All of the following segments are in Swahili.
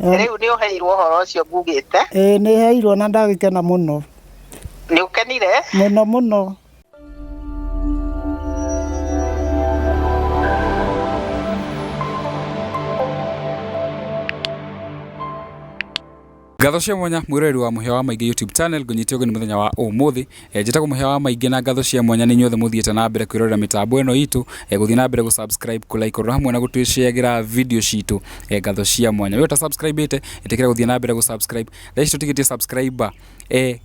Riu ni uheirwo horo ucio ngugite. Ni heirwo na ndagikena muno. Ni ukenire? Muno muno. Ngatho cia mwanya mwirori wa muhia wa maingi YouTube channel ngunyite ogeni muthenya wa umuthi njitagwo muhia wa maingi na ngatho cia mwanya ni nyothe muthiete na mbere kwirorera mitambo eno itu guthii na mbere gu subscribe ku like hamwe na gutwishagira video citu ngatho cia mwanya we ta subscribe ite itikira guthii na mbere gu subscribe thaici tutigitie subscriber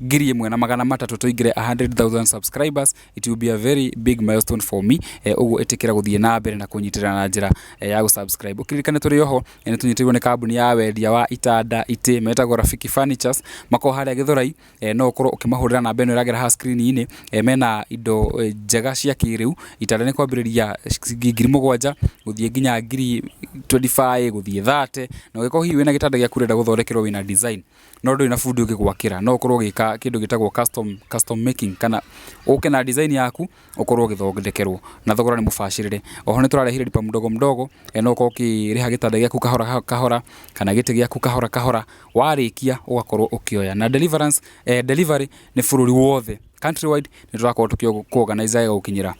ngiri imwe na magana matatu tuingire 100,000 subscribers. It will be a very big milestone for me uguo itikira guthii na mbere na kunyitirana na njira ya gu subscribe. Ukirikane turi oho ni tunyitirwo ni kambuni ya wendia wa itanda ite metagwo Rafiki Furnitures mako haria Githurai no ukorwo ukimahurira na beno iragera ha screen ini mena indo njega cia kiriu itanda ni kwambiriria 7,000 guthie nginya 25 guthie 30 no giko hiwi na gitanda gya kurenda guthondekerwo wina design no ndo ina fundi ugigwakira no ukorwo gika kindu gitagwo custom making kana uke na design yaku ukorwo githondekerwo na thogora ni mubashirire. Oho ni turarehire lipa mdogo no ukorwo ukiriha gitanda gyaku kahora kana gite gyaku kahora warikia ugakorwo ukioya na delivery ni fururi wothe countrywide ni turakorwo tukioganize gukinyira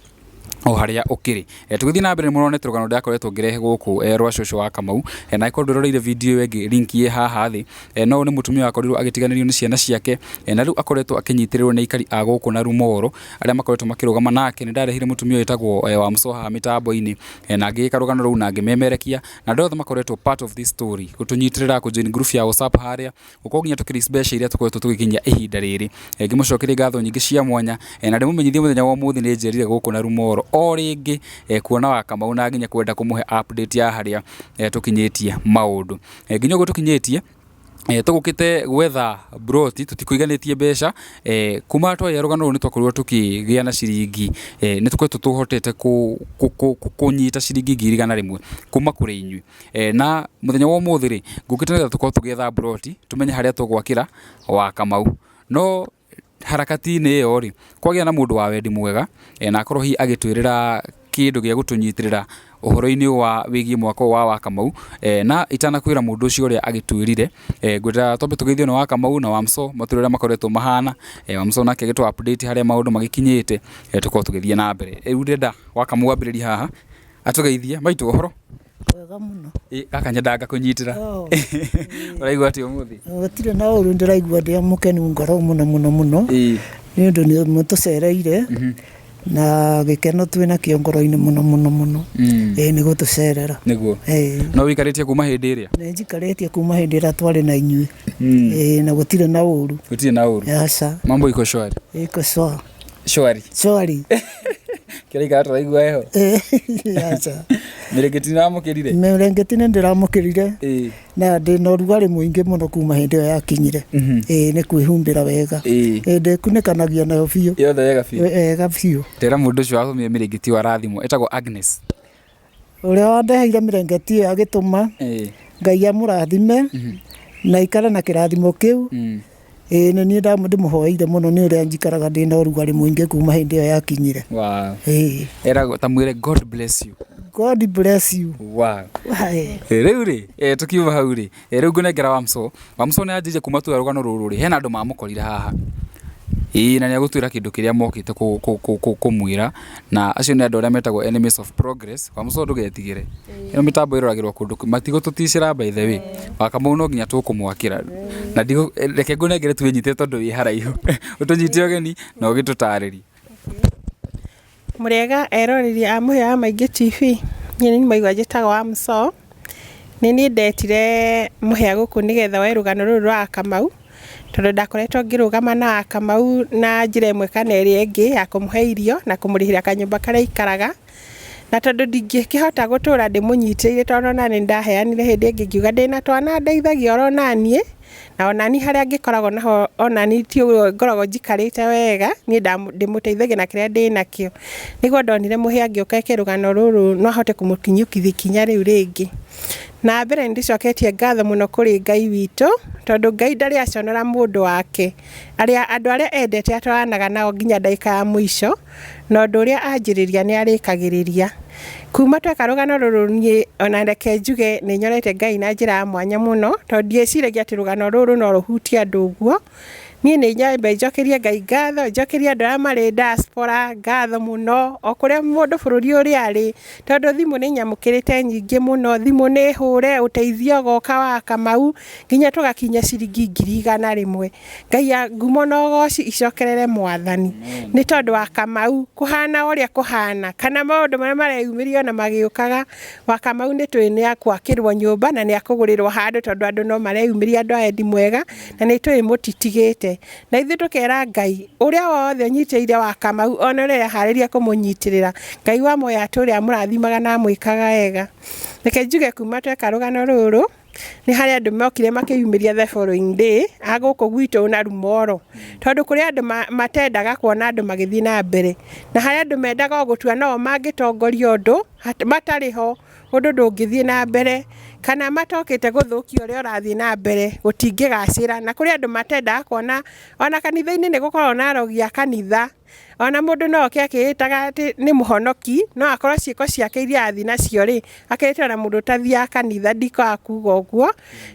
o haria ukiri tugithi na mbere murone turugano ndakoretwo ngirehe guku rwa cucu Wakamau na ikondoreire video egi link ye haha thi no ni mutumia akorirwo agitiganirio ni ciana ciake na riu akoretwo akinyitirirwo ni ikari aguku na rumoro aria makoretwo makirugama nake ni ndarehire mutumia wetagwo wa msoha mitambo-ini na ngika rugano ru na ngimemerekia na ndothe makoretwo part of this story gutunyitirira ku join group ya WhatsApp haria ukoginya tukiri special iria tukoretwo tugikinya ihinda riri ngimucokeria ngatho nyingi cia mwanya na ndimumenyithie muthenya wa muthi ni njerire guku na rumoro o ringi kuona Wakamau na nginya kwenda kumuhe update ya haria tukinyitie maundu nginya go tukinyitie tugukite gwetha broti tutikuiganitie besha kuma twa rugano ni twakorirwo tukigia na ciringi ni tukoretwo tuhotete kunyita ciringi 100,000 kuma kuri inyui na muthenya wa umuthiri ngukite na tukorwo tugetha broti tumenye haria tugwakira Wakamau no harakati ni yo ri kwagia na mundu wa wendi mwega na akorwo hi agitwirira kindu gya gutunyitirira uhoro-ini wa wigi mwako wa Wakamau na itana kwira mundu ucio ria agitwirire ngwenda tombe tugeithio na Wakamau na Wamso maturira makoretwo mahana Wamso nake gitwa update haria maundu magikinyite tukorwo tugithie na mbere riu ndenda Wakamau ambiriri haha atugeithie maitu uhoro wega muno gaka nyendaga kunyitira uraigwa ati umuthi gutire na uru ndiraigwa ndi mukenu ngoro muno ni undu ni mutucereire na gikeno twina kiongoro-ini muno ni gutucerera niguo no wikaritie kuma hindi iria ni njikaritie kuma hindi iria twari na inyui na gutire na uru aca mambo iko shwari shwari kirika turaigua eho aca mirengeti ndamukirire ndiramukirire na ndi na urugari muingi muno kuma hindi iyo yakinyire ni kwihumbira wega ndikunekanagia nayo biu yothe wega biu tera mundu ucio athomire mirengeti wa rathimo etagwo Agnes uria wandeheire mirengeti iyo agituma Ngai amurathime na ikara na kirathimo kiu ni ni ndimuhoeire muno ni uria njikaraga ndi na urugari muingi kuma hindi iyo yakinyire era tamwire God bless you wow riu ri tukiuma hau ri riu ngunengera Wamso ni anjije kuma tu rugano ruru ri hena andu mamukorire haha na ni agutwira kindu kiria mokite kumwira na acio ni andu aria metagwo enemies of progress Wamso ndugetigire ino mitambo iroragirwo kundu matigututishira by the way Wakamau no nginya tukumwakira na ndigo reke ngunengere twinyite tondu wi haraihu utunyitie ogeni na ugitutariri murega eroreri a muhia wa maingi TV ni maigwa njitagwo Wamso ni ndetire muhia guku nigetha we rugano ruru rwa Wakamau tondu ndakoretwo ngirugama na Wakamau na njira imwe kana iri ingi ya kumuhe irio na kumurihira kanyumba karia ikaraga na tondu ndingikihota gutura ndimunyitire tondu nani ndaheanire hindi ingi ngiuga ndina twana ndeithagia oro nanie na onani haria ngikoragwo naho onani ti ngoragwo njikarite wega ni ndimuteithagia na kiria ndinakio niguo ndonire muhia ngioka ikirugano ruru no ahote kumukinyukithia kinya riu ringi na mbere ndicoketie ngatho muno kuri Ngai witu tondu Ngai ndari aconora mundu wake andu aria endete atwaranaga nao nginya ndaika ya mwisho na undu uria anjiriria ni arikagiriria kuma tweka rũgano rũrũ niĩ ona reke njuge nĩ nyorete Ngai na njĩra ya mwanya mũno tondũ ndieciragia atĩ rũgano rũrũ no rũhutie andũ ũguo. Niĩ nĩ nyambe njokerie Ngai ngatho, njokerie andũ arĩa marĩ diaspora ngatho mũno o kũrĩa mũndũ bũrũri ũrĩa arĩ, tondũ thimũ nĩ nyamũkĩrĩte nyingĩ mũno, thimũ nĩ hũre, ũteithio goka wa Kamau nginya tũgakinya ciringi 100,000. Ngai ngumo na ũgooci icokerere Mwathani nĩ tondũ wa Kamau kũhana ũrĩa kũhana kana maũndũ marĩa mareyumĩria na magĩũkaga. Wakamau nĩ tũĩ nĩ akwakĩrwo nyũmba na nĩ akũgũrĩrwo handũ tondũ andũ no mareyumĩria, andũ a endi mwega na nĩ tũĩ mũtitigĩte. Na ithuĩ tũkera Ngai ũrĩa wothe ũnyitĩrĩire Wakamau ona ũrĩa harĩria kũmũnyitĩrĩra, Ngai wa moya tũrĩa mũrathimaga na mwĩkaga wega. Reke njuge kuma tweka rũgano rũrũ nĩ harĩ andũ mokire makĩyumĩria the following day a gũkũ gwitũ na Rumoro, tondũ kũrĩ andũ matendaga kuona andũ magĩthiĩ na mbere, na harĩ andũ mendaga gũtua nao mangĩtongoria ũndũ matarĩ ho ũndũ ndũngĩthiĩ na mbere, kana matokĩte gũthũkia ũrĩa ũrathiĩ na mbere gũtingĩgacĩra. Na kũrĩ andũ matendaga kuona ona kanitha-inĩ nĩ gũkorwo na arogi a kanitha, ona mũndũ no oke akĩĩtaga atĩ nĩ mũhonoki no akorwo ciĩko ciake iria athiĩ nacio rĩ akĩrĩtwo na mũndũ ũtathiaga kanitha. Ndikaga kuga ũguo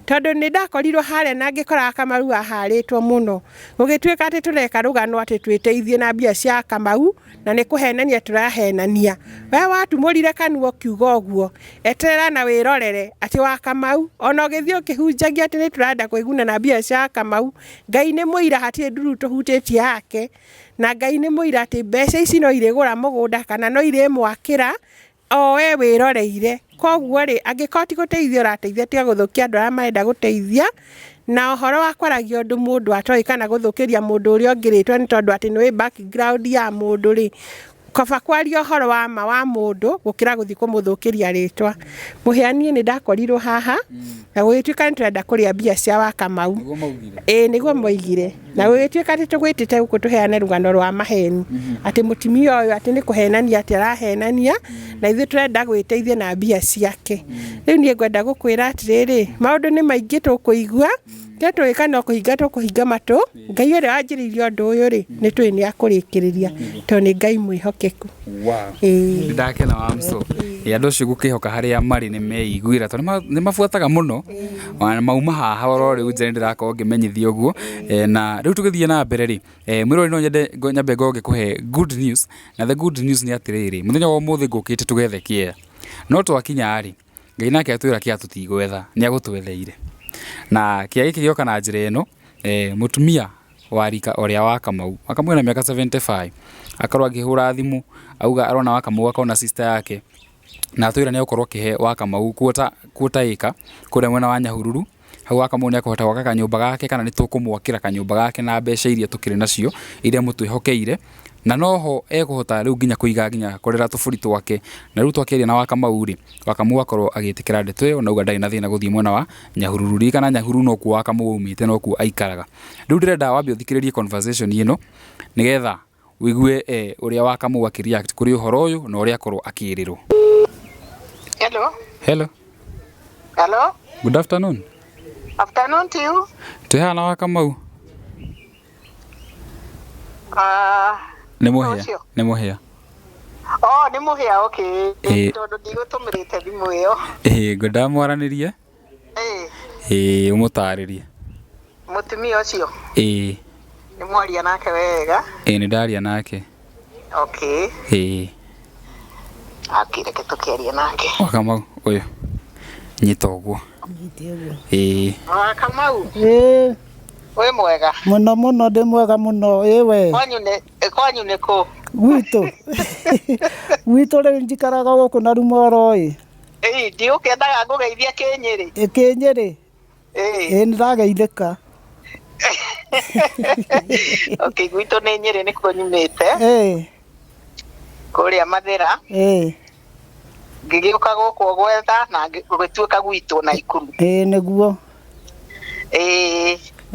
tondũ nĩ ndakorirwo harĩa na ngĩkora Kamau aharĩtwo mũno, gũgĩtuĩka atĩ tũreka rũgano atĩ twĩteithie na mbia cia Kamau na nĩ kũhenania tũrahenania. We watumũrire kanua ũkiuga ũguo, eterera na wĩrorere atĩ wa Kamau ona ũgĩthiĩ ũkĩhunjagia atĩ nĩ tũrenda kwĩguna na mbia cia Kamau, Ngai nĩ mũira hatirĩ nduru tũhutĩtie yake, na Ngai nĩ mũira atĩ mbeca ici no irĩgũra mũgũnda kana no irĩmwakĩra o we wĩroreire. Koguo rĩ angĩkorwo ti gũteithia ũrateithia tiga gũthũkia andũ arĩa marenda gũteithia, na ũhoro wa kwaragia ũndũ mũndũ atoĩ kana gũthũkĩria mũndũ ũrĩa ũngĩ rĩtwa nĩ tondũ atĩ nĩwĩ background ya mũndũ rĩ, kaba kwaria ũhoro wa ma wa mũndũ gũkĩra gũthiĩ kũmũthũkĩria rĩtwa. Mũhĩa niĩ nĩ ndakorirwo haha na gũgĩtuĩka nĩ tũrenda kũrĩa mbia cia Wakamau. Nĩguo moigire, na gũgĩtuĩka atĩ tũgwĩtĩte gũkũ tũheane rũgano rwa maheni atĩ mũtumia ũyũ atĩ nĩ kũhenania atĩ arahenania na ithuĩ tũrenda gwĩteithia na mbia ciake. Rĩu niĩ ngwenda gũkwĩra atĩrĩrĩ, maũndũ nĩ maingĩ tũkũigua tũĩka no kũhinga tũkũhinga matũ. Ngai ũrĩa wanjĩrĩirie ũndũ ũyũ rĩ nĩ tũĩ nĩ akũrĩkĩrĩria tondũ nĩ Ngai mwĩhokeku. Ndakena wa mso andũ acio gũkĩhoka harĩa marĩ nĩ meiguĩra tondũ nĩ mabuataga mũno mauma haha oro rĩu nja nĩ ndĩrakorwo ngĩmenyithia ũguo. Na rĩu tũgĩthiĩ na mbere rĩ mwĩrori no nyambe ngorwo ngĩkũhe good news, na the good news nĩ atĩrĩrĩ, mũthenya wa ũmũthĩ ngũkĩte tũgethe kĩea no twakinya rĩ Ngai nake atwĩra kĩea tũtigwetha, nĩ agũtwetheire. Na kĩea gĩkĩ gĩoka na njĩra ĩno, mũtumia wa rika ũrĩa wa Kamau akamwĩra mĩaka 75 akarwo akĩhũra thimũ auga arona Wakamau akona sister yake na atwĩra nĩ agũkorwo akĩhe Wakamau kuota ĩka kũrĩa mwena wa Nyahururu. Hau Wakamau nĩ akũhota gwaka kanyũmba gake kana nĩ tũkũmwakĩra kanyũmba gake na mbeca iria tũkĩrĩ nacio iria mũtwĩhokeire, na noho ekũhota rĩu nginya kũiga nginya kũrera tũbũri twake. Na rĩu twakĩaria na Wakamau rĩ, Wakamau akorwo agĩtĩkĩra ndeto ĩyo na auga ndarĩ na thĩna gũthiĩ mwena wa Nyahururu. Ririkana Nyahururu no kuo Wakamau umĩte no kuo aikaraga. Rĩu ndĩrenda wambe ũthikĩrĩrie conversation ĩno nĩgetha wigue ũrĩa Wakamau akĩreact kũrĩ ũhoro ũyũ na ũrĩa akorwo akĩĩrĩrwo. Hello. Good afternoon. Afternoon to you. Tuhana Wakamau. Nĩ mũhĩa. Oh, nĩ mũhĩa, okay. Tondũ ndigũtũmĩrĩte thimũ ĩyo. Ngwenda mwaranĩrie. Ũmũtarĩrie. Mũtumia ũcio. Nĩ mwaria nake wega. Nĩ ndaria nake. Okay. Reke tũkĩaria nake. Wakamau ũyũ nyita ũguo. Wakamau. Wĩ mwega? Mũno mũno ndĩ mwega mũno. We kwanyu nĩ kũ? Gwitũ rĩu njikaraga gũkũ na Rumoro ĩ. Ndiũkĩendaga ngũgeithia Kĩnyĩrĩ. Kĩnyĩrĩ? Nĩ ndageithĩka. Okay, gwitũ nĩ Nyĩrĩ nĩkuo nyumĩte. Kũrĩa Mathĩra. Ngĩgĩũka gũkũ gwetha na gũgĩtuĩka gwitũ Naikuru. Nĩguo.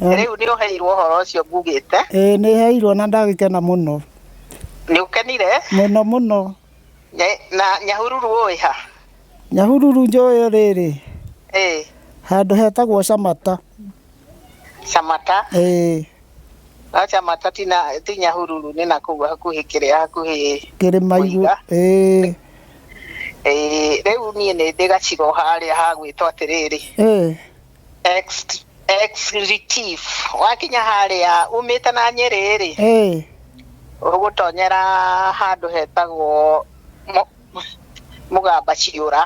Rĩu nĩ ũheirwo ũhoro ũcio ngugĩte. Nĩ heirwo na ndagĩkena mũno. Nĩ ũkenire? Mũno mũno. Na Nyahururu ũĩ ha? Nyahururu njũĩ rĩrĩ. Handũ hetagwo Camata. Camata? Camata ti Nyahururu nĩ nakũu hakuhĩ kĩrĩa hakuhĩ Kĩrĩma igũrũ. Rĩu niĩ nĩ ndĩ gaciro harĩa hagwĩtwo atĩrĩrĩ Executive wakinya harĩa umĩte na Nyĩrĩ ũgũtonyera handũ hetagwo Mũgamba Ciũra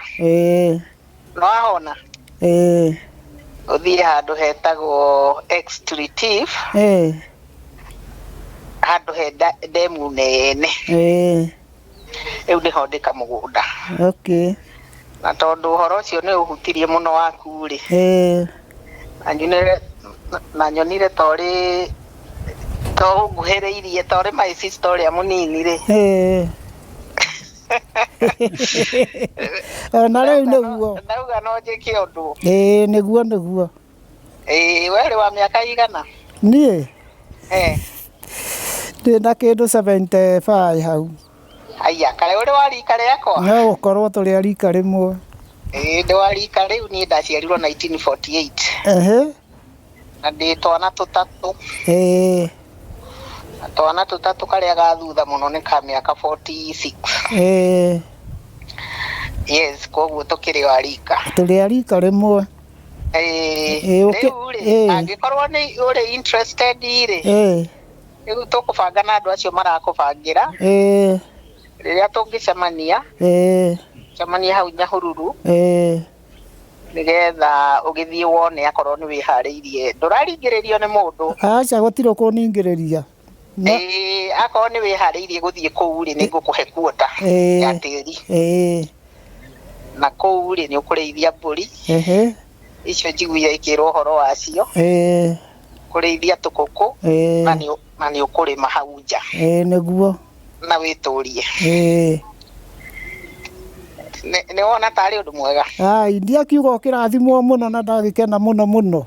no wahona ũthiĩ handũ hetagwo Executive handũ he ndemu nene rĩu nĩho ndĩ kamũgũnda na tondũ ũhoro ũcio nĩ ũhutirie mũno waku rĩ na nyonire torĩ to nguhĩrĩirie torĩ my sister ũrĩa mũnini rĩ ona rĩu nĩguo ndauga no njĩke ũndũ nĩguo werĩ wa mĩaka igana niĩ ndĩna kĩndũ 75 hau aya kare ũrĩ wa rika rĩakwa no gũkorwo tũrĩ a rika rĩmwe ndĩ wa rika rĩu niĩ ndaciarirwo 1948 na ndĩ twana tũtatũ twana tũtatũ karĩa ga thutha mũno nĩ ka mĩaka 46 yes koguo tũkĩrĩ wa rika tũrĩ a rika rĩmwe rĩu rĩ angĩkorwo nĩ ũrĩ interested rĩ rĩu tũkũbanga na andũ acio marakũbangĩra rĩrĩa tũngĩcemania cemania hau Nyahururu nĩgetha ũgĩthiĩ wone akorwo nĩ wĩharĩirie ndũraringĩrĩrio nĩ mũndũ aca gũtirĩ kũningĩrĩria akorwo nĩ wĩharĩirie gũthiĩ kũu rĩ nĩ ngũkũhe kuota ya tĩri na kũu rĩ nĩ ũkũrĩithia mbũri icio njiguire ikĩrwo ũhoro wacio kũrĩithia tũkũkũ na nĩ ũkũrĩma hau nja nĩguo na wĩtũrie nĩ wona tarĩ ũndũ mwega ndiakiuga ũkĩrathimwo mũno na ndagĩkena mũno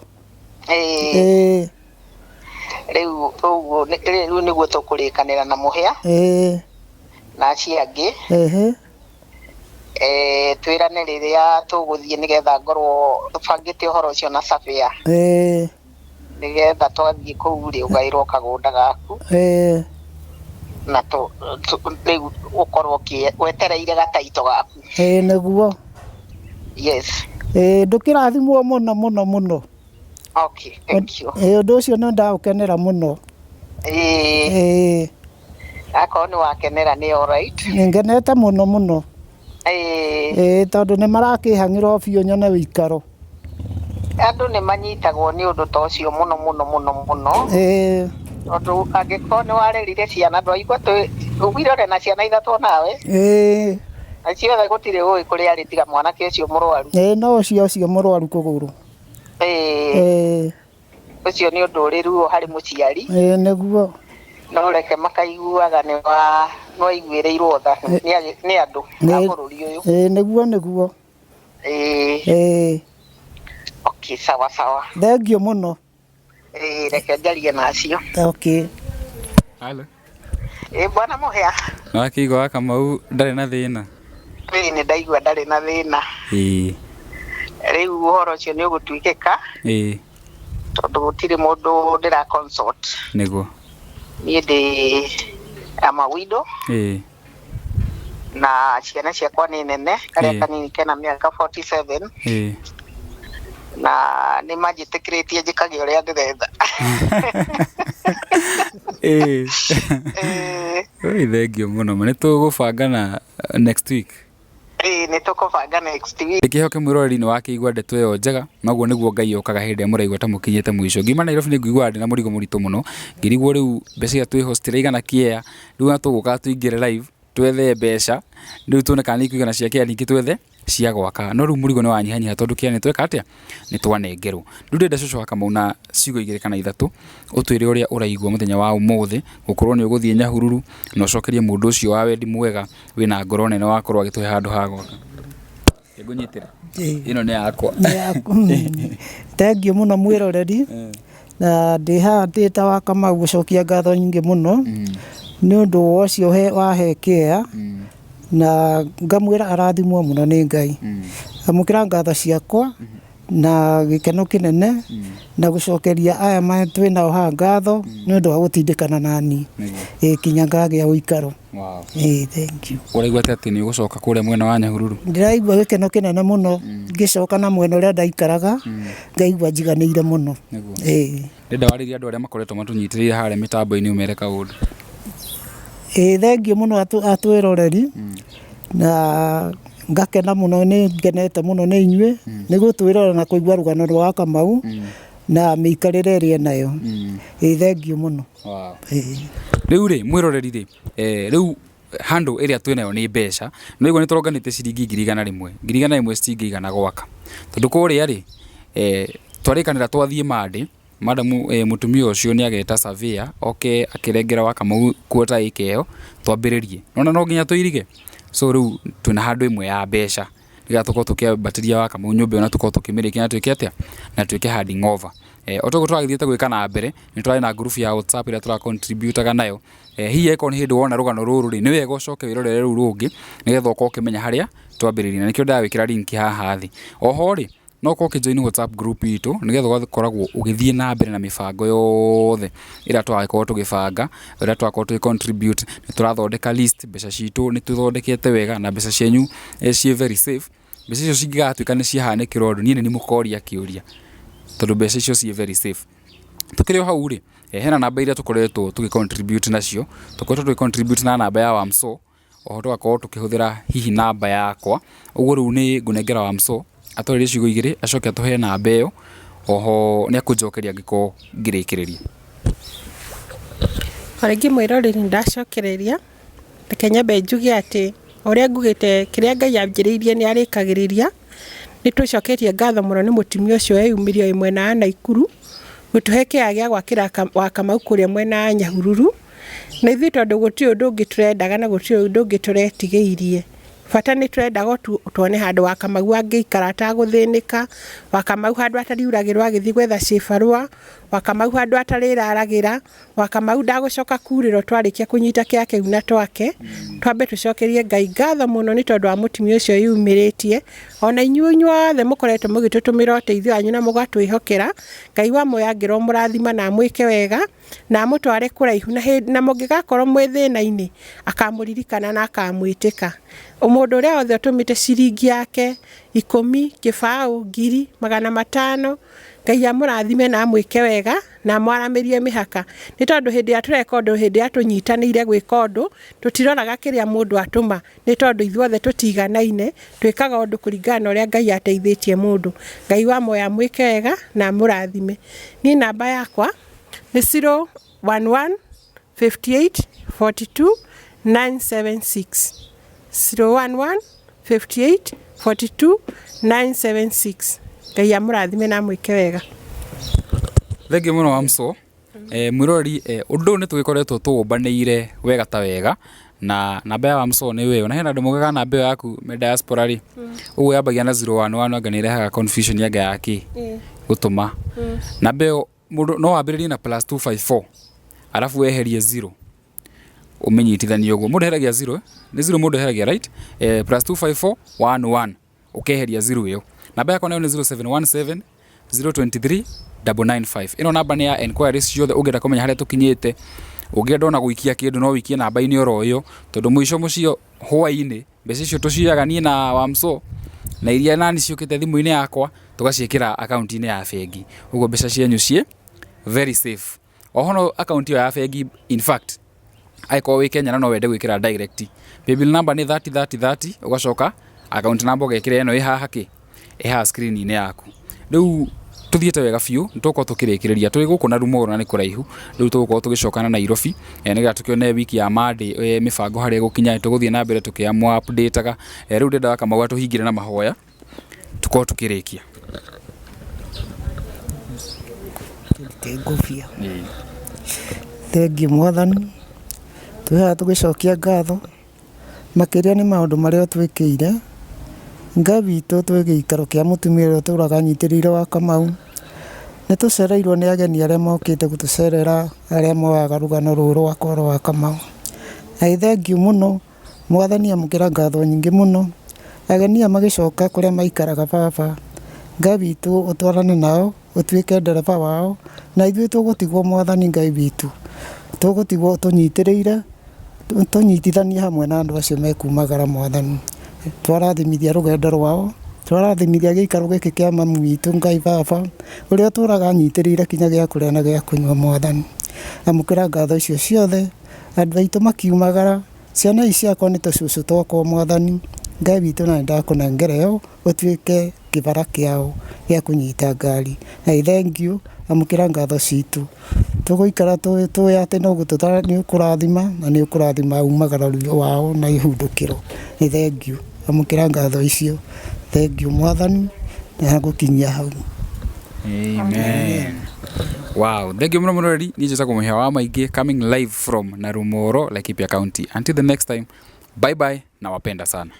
rĩu ũguo rĩu nĩguo tũkũrĩkanĩra na mũhĩa na acio angĩ twĩrane rĩrĩa tũgũthiĩ nĩgetha ngorwo tũbangĩte ũhoro ũcio na Safia nĩgetha twathiĩ kũu rĩ ũgaĩrwo kagũnda gaku na rĩu ũkorwo wetereire gataito gaku nĩguo yes ndũkĩrathimwo mũno okay thank you ũndũ ũcio nĩ ndaũkenera mũno akorwo nĩ wakenera nĩ alright ngenete mũno tondũ nĩ marakĩhang'ĩra biũ nyone ũikaro andũ nĩ manyitagwo nĩ ũndũ ta ũcio mũno tondũ angĩkorwo nĩ warerire ciana ndwaigua ũgwirore na ciana ithatũ nawe na ciothe gũtirĩ ũĩ kũrĩa arĩ tiga mwanake ũcio mũrwaru no ũcio mũrwaru kũgũrũ ũcio nĩ ũndũ ũrĩ ruo harĩ mũciari nĩguo no reke makaiguaga nĩ waiguĩrĩirwo tha nĩ andũ a bũrũri ũyũ nĩguo okay sawa thengio mũno reke njarie nacio Halo bwana mũhĩa wakĩigua Wakamau ndarĩ na thĩna nĩ ndaigua ndarĩ na thĩna rĩu ũhoro ũcio nĩ ũgũtuĩkĩka tondũ gũtirĩ mũndũ ndĩra consult nĩguo niĩ ndĩ ama widow na ciana ciakwa nĩ nene karĩa kanini kena mĩaka 47 na nĩ manjĩtĩkĩrĩtie njĩkage ũrĩa ndĩrenda thengio mũno nĩ tũgũbanga na next week nĩ tũkũbanga next week ndĩkĩhoke mwĩroreri nĩ wakĩigua ndeto ĩyo njega naguo nĩguo Ngai okaga hĩndĩ ĩrĩa mũraigua ta mũkinyĩte mũico ngiuma Nairobi nĩ nguiguaga ndĩ na mũrigo mũritũ mũno ngĩrigwo rĩu mbeca twĩ hostera igana kĩea rĩu na tũgũka tũingĩre live twethe mbeca rĩu tuone kana nĩ ikuigana cia kĩea ningĩ twethe cia gwaka no rĩu mũrigo nĩ wanyihanyiha tondũ kĩea nĩ tweka atĩa nĩ twanengerwo rĩu ndĩrenda cũcũ Wakamau na ciugo igĩrĩ kana ithatũ ũtwĩre ũrĩa ũraigua mũthenya wa ũmũthĩ gũkorwo nĩ ũgũthiĩ Nyahururu na ũcokerie mũndũ ũcio wa wendi mwega wĩna ngoro nene wakorwo agĩtũhe handũ ha gwaka ngũnyitĩre ĩno nĩ yakwa thengio mũno mwĩroreri na ndĩ haha ndĩ ta Wakamau gũcokia ngatho nyingĩ mũno nĩ ũndũ ũcio wahe kĩea na ngamwĩra arathimwo mũno nĩ Ngai amũkĩra ngatho ciakwa na gikeno kinene na gucokeria aya ma twina ha ngatho ni undu wa gutindikana nani kinya ngagia uikaro. Wow. Thank you. Uraigua ati ni ugucoka kuria mwena wa Nyahururu? Ndiraigua gikeno kinene muno ngicoka na mwena uria ndaikaraga ngaigua njiganĩire muno. Ndenda wariria andu aria makoretwo matunyitĩrĩire haria mitambo-ini umere kaundu. Thengiũ muno atwiroreri na ngakena muno ni ngenete muno ni inyue ni gutwirora na kuigua rugano rwa Wakamau na miikarire ri nayo. Thengiũ muno. Riu ri mwiroreri ri riu handle area twinayo ni mbeca no igwa ni turonganite ciringi 100,000 100,000 citingigana gwaka tondu kuria ri twarikanira twathie mandi madamu mutumia ucio ni ageta surveyor akirengera Wakamau kuota ikeo twambiririe nona no nginya tuirige so riu twina handu imwe ya mbeca niga tuko tukiambatiria Wakamau nyumba ona tuko tukimirike na twike atia na twike handing over otogo twagithiete gwika na mbere ni twari na group ya WhatsApp ira tura contribute nayo hihi eko ni hindu wona rugano ruru ri ni wega ucoke wirorere ru rungi nigetha uko ukimenya haria twambiririe na nikio ndawikira link haha thi oho ri no ko kijoin WhatsApp group itu nigetha ugakoragwo ugithie na mbere na mibango yothe ira twagiko tugibanga ira twako tu contribute ni turathondeka list mbeca citu ni tuthondekete wega na mbeca cienyu cie very safe mbeca icio cingigatuika ni ciahanikirwo ndu ni mukoria kiuria tondu mbeca icio cie very safe tukire hau ri hena namba iria tukoretwo tugicontribute nacio tukoretwo tugicontribute na namba ya Wamso oho twako tukihuthira hihi namba yakwa uguo riu ni ngunengera Wamso atore ciugo igire acoke atuhe namba iyo oho ni akunjokeria ngiko ngirikiriria Arigi mwiroreri ndacokereria Kenya benjugi ati uria ngugite kiria Ngai ambiriirie ni arikagiriria ni tucoketie ngatho muno ni mutumia ucio eyumirio imwe na Naikuru gutuheke agia gwakira Wakamau kuria mwena wa Nyahururu na ithui tondu guti undu ungi turendaga na guti undu ungi turetigiirie bata ni turenda tuone handu Wakamau angiikara ataguthinika Wakamau handu atariuragirwo agithii gwetha cibarua Wakamau handu atariraragira Wakamau ndagucoka kuriro twarikia kunyita kiake una twake twambe tucokerie Ngai ngatho muno ni tondu wa mutumia ucio yumiritie ona inyuothe mukoretwo mugitutumira uteithio wanyu na mugatwihokera Ngai wa moyo angirwo murathima na mwike wega na mutware kuraihu na mungigakorwo mwithina-ini akamuririkana na akamwitika umundu uria othe utumite ciringi yake 10 kibao 1,500 Ngai amurathime na mwike wega na mwaramirie mihaka ni tondu hindi ya tureka undu hindi ya tunyitanire gwika undu tutiroraga kiria mundu atuma ni tondu ithuothe tutiganaine twikaga undu kuringana uria Ngai ateithitie mundu Ngai wa moyo mwike wega na murathime ni namba yakwa ni 011 58 42 976 011 58 42 976 Ngai amurathime na mwike wega. Thengiũ muno Wamso mwiroreri undu ni tugikoretwo tuumbaniire wega ta wega na namba ya Wamso ni wewe na hena andu mugaga namba yaku me diaspora ri uguo yambagia na 011 anga ni rehaga confusion yaga yaki gutuma namba yo mundu no wambiririe na +254 alafu weherie 0 umenyitithania uguo mundu heragia 0 ni 0 mundu heragia right +254 11 ukeheria 0 iyo namba yako nayo ni 0717 023 995 ino namba ni ya enquiries ciothe ungenda kumenya haria tukinyite ungenda ona guikia kindu no wikie namba ini oro iyo tondu mwisho mucio hwaini mbeca icio tuciaga nie na Wamso na iria nani ciukite thimu-ini yakwa tugaciikira account-ini ya bengi uguo mbeca cienyu cie very safe ohono account ya bengi in fact aiko wi Kenya no wende gwikira direct paybill number ni 303030 ugacoka account number ugekira eno ihaha ki iha screen-ini yaku riu tuthiete wega fiu nituko tukirikiriria turi guku na rumo na ni kuraihu riu tuguko tugicokana na Nairobi niga tukione wiki ya Monday mibango haria gukinya tuguthie na mbere tukiamwa updateaga riu ndenda Wakamau atuhingire na mahoya tuko tukirikia ngufia thengiũ mwathani tuha tugicokia ngatho makiria ni maundu maria twikire Ngai witũ twigikaro kia mutumia uria turaga nyitiriire Wakamau ni tucereirwo ni ageni aria mokite gutucerera aria moaga rugano ruru rwakwa rwa Wakamau na thengiũ muno mwathani amukira ngatho nyingi muno ageni magicoka kuria maikaraga baba Ngai witũ ũtwarane nao ũtuĩke ndereba wao na ithuĩ tũgũtigwo Mwathani Ngai witũ tũgũtigwo tũnyitithanie hamwe na andũ acio mekumagara Mwathani twarathimithia rũgendo rwao twarathimithia gĩikaro gĩkĩ kĩa mamu witũ Ngai Baba ũrĩa ũtũũraga anyitĩrĩire kinya gĩa kũrĩa na gĩa kũnyua Mwathani amũkĩra ngatho icio ciothe andũ aitũ makiumagara ciana ici ciakwa nĩ tũcũcũ twakwa Mwathani Ngai witũ na ndakũnengera ũtuĩke kĩbara kĩao gĩa kũnyita ngari na thank you amũkĩra ngatho citũ tũgũikara tũĩ atĩ no gũtũtara nĩ ũkũrathima na nĩ ũkũrathima umagara wao na ihundũkĩro nĩ thank you amũkĩra ngatho icio thank you Mwathani na gũkinyia hau. Amen. Wow, thank you muno Redi. Ni njĩta kũmũhĩa wa maingĩ coming live from Narumoro, Laikipia County. Until the next time, bye bye na wapenda sana.